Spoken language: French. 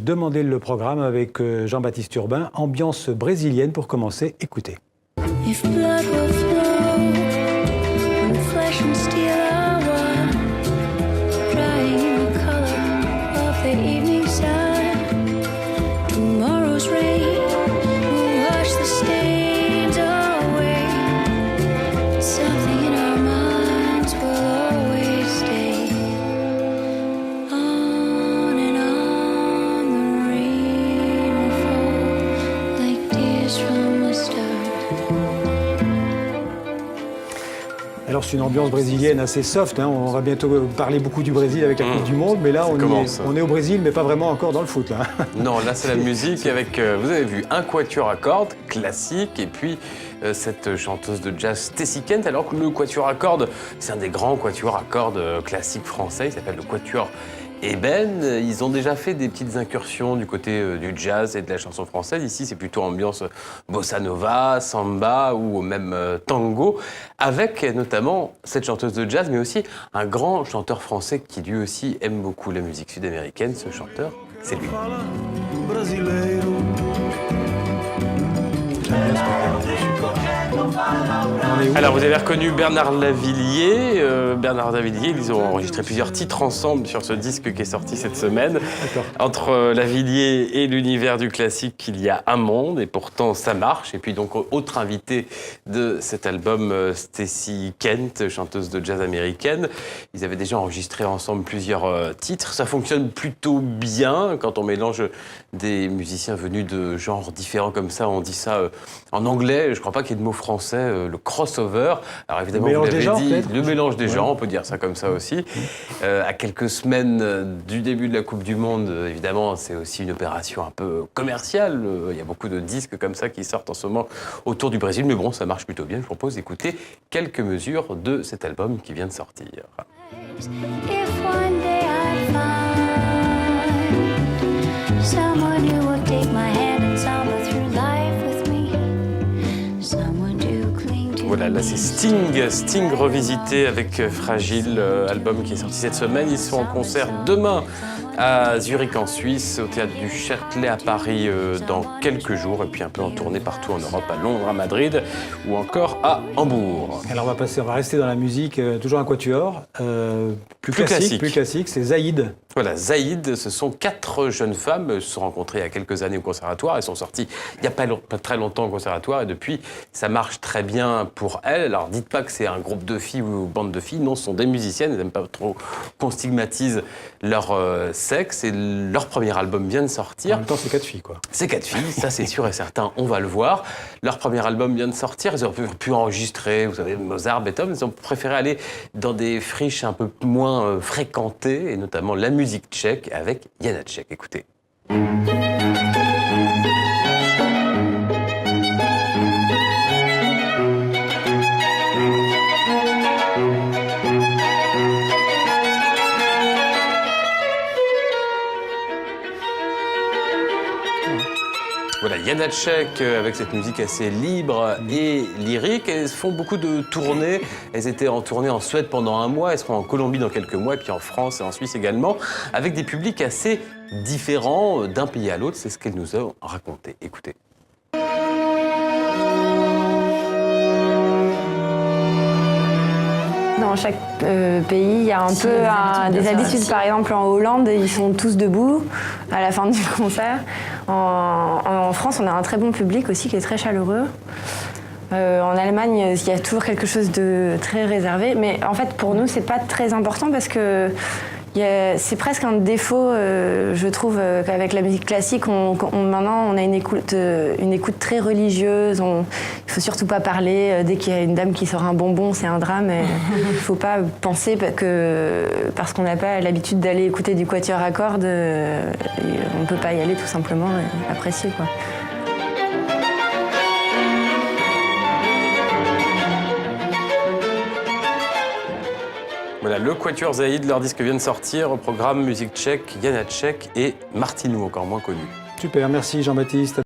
Demander le programme avec Jean-Baptiste Urbain, ambiance brésilienne pour commencer, écoutez. If blood will flow, when flesh and steel are one, drying the color of the evening sun, tomorrow's rain will wash the stains away. Something in our minds will always stay. On and on, the rain will fall like tears from a star. Alors c'est une ambiance brésilienne assez soft, hein. On va bientôt parler beaucoup du Brésil avec la Coupe du Monde, mais là on est au Brésil, mais pas vraiment encore dans le foot. Là. Non, là c'est la musique avec, vous avez vu, un quatuor à cordes classique et puis cette chanteuse de jazz Tessie Kent, alors que le quatuor à cordes, c'est un des grands quatuors à cordes classiques français, il s'appelle le quatuor Eben. Ils ont déjà fait des petites incursions du côté du jazz et de la chanson française. Ici, c'est plutôt ambiance bossa nova, samba ou même tango, avec notamment cette chanteuse de jazz, mais aussi un grand chanteur français qui lui aussi aime beaucoup la musique sud-américaine. Ce chanteur, c'est lui. Alors, vous avez reconnu Bernard Lavilliers. Bernard Lavilliers, ils ont enregistré plusieurs titres ensemble sur ce disque qui est sorti cette semaine. Entre Lavilliers et l'univers du classique, il y a un monde, et pourtant ça marche. Et puis donc, autre invité de cet album, Tessie Kent, chanteuse de jazz américaine. Ils avaient déjà enregistré ensemble plusieurs titres. Ça fonctionne plutôt bien quand on mélange des musiciens venus de genres différents comme ça. On dit ça en anglais, je ne crois pas qu'il y ait de mot français, le crossover. Alors évidemment, vous l'avez dit, le mélange des genres, on peut dire ça comme ça aussi. À quelques semaines du début de la Coupe du Monde, évidemment, c'est aussi une opération un peu commerciale. Il y a beaucoup de disques comme ça qui sortent en ce moment autour du Brésil, mais bon, ça marche plutôt bien. Je vous propose d'écouter quelques mesures de cet album qui vient de sortir. If one day I find someone who will take my hand and samba through life with me, someone to cling to. Voilà, là c'est Sting revisité avec Fragile, album qui est sorti cette semaine. Ils sont en concert demain à Zurich en Suisse, au théâtre du Châtelet à Paris dans quelques jours, et puis un peu en tournée partout en Europe, à Londres, à Madrid ou encore à Hambourg. Alors on va rester dans la musique, toujours un quatuor, plus classique, c'est Zaïd. Voilà, Zaïd, ce sont 4 jeunes femmes, elles se sont rencontrées il y a quelques années au conservatoire, elles sont sorties il n'y a pas très longtemps au conservatoire, et depuis, ça marche très bien pour elles. Alors dites pas que c'est un groupe de filles ou une bande de filles, non, ce sont des musiciennes, elles n'aiment pas trop qu'on stigmatise leur sexe, et leur premier album vient de sortir. En même temps, c'est 4 filles, quoi. C'est 4 filles, ça c'est sûr et certain, on va le voir. Leur premier album vient de sortir, ils ont pu enregistrer, vous savez, Mozart, Beethoven, ils ont préféré aller dans des friches un peu moins fréquentées, et notamment la musique tchèque avec Janáček. Écoutez. Voilà, Janáček avec cette musique assez libre et lyrique. Elles font beaucoup de tournées. Elles étaient en tournée en Suède pendant un mois. Elles seront en Colombie dans quelques mois, et puis en France et en Suisse également, avec des publics assez différents d'un pays à l'autre. C'est ce qu'elles nous ont raconté. Écoutez. Dans chaque pays, il y a un peu des habitudes. Par exemple, en Hollande, ils sont tous debout à la fin du concert. En France, on a un très bon public aussi qui est très chaleureux. En Allemagne, il y a toujours quelque chose de très réservé. Mais en fait, pour nous, c'est pas très important parce que c'est presque un défaut, je trouve, qu'avec la musique classique, maintenant, on a une écoute très religieuse. Il faut surtout pas parler. Dès qu'il y a une dame qui sort un bonbon, c'est un drame. Il faut pas penser que parce qu'on n'a pas l'habitude d'aller écouter du quatuor à cordes, on peut pas y aller tout simplement et apprécier, quoi. Voilà, le quatuor Zaïd, leur disque vient de sortir, au programme musique tchèque, Janáček et Martinou, encore moins connu. Super, merci Jean-Baptiste.